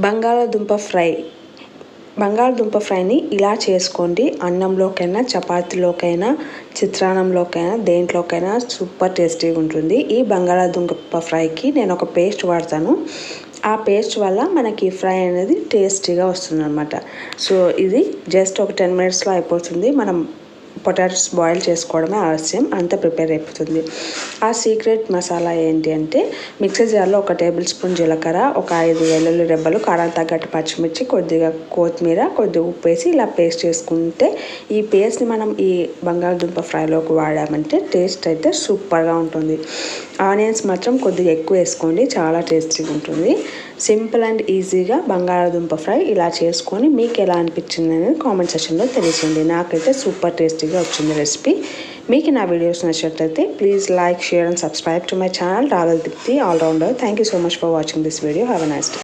బంగాళదుంప ఫ్రైని ఇలా చేసుకోండి. అన్నంలోకైనా, చపాతీలోకైనా, చిత్రాన్నంలోకైనా, దేంట్లోకైనా సూపర్ టేస్టీగా ఉంటుంది. ఈ బంగాళదుంప ఫ్రైకి నేను ఒక పేస్ట్ వాడతాను. ఆ పేస్ట్ వల్ల మనకి ఫ్రై అనేది టేస్టీగా వస్తుందన్నమాట. సో ఇది జస్ట్ ఒక 10 minutesలో అయిపోతుంది. మనం పొటాటోస్ బాయిల్ చేసుకోవడమే ఆలస్యం, అంతా ప్రిపేర్ అయిపోతుంది. ఆ సీక్రెట్ మసాలా ఏంటి అంటే, మిక్సీ జార్లో 1 టేబుల్ స్పూన్ జీలకర్ర, ఒక 5 వెల్లుల్లి రెబ్బలు, కారం తగ్గట్టు పచ్చిమిర్చి, కొద్దిగా కొత్తిమీర, కొద్దిగా ఉప్పు వేసి ఇలా పేస్ట్ చేసుకుంటే, ఈ పేస్ట్ని మనం ఈ బంగాళదుంప ఫ్రైలోకి వాడామంటే టేస్ట్ అయితే సూపర్గా ఉంటుంది. ఆనియన్స్ మాత్రం కొద్దిగా ఎక్కువ వేసుకోండి, చాలా టేస్టీగా ఉంటుంది. సింపుల్ అండ్ ఈజీగా బంగాళదుంప ఫ్రై ఇలా చేసుకొని మీకు ఎలా అనిపించింది అనేది కామెంట్ సెక్షన్లో తెలియజేయండి. నాకైతే సూపర్ టేస్టీగా వచ్చింది రెసిపీ. మీకు నా వీడియోస్ నచ్చినట్లయితే please like, share and subscribe to my channel రాఘల్ Deepthi allrounder. Thank you so much for watching this video. Have a nice day.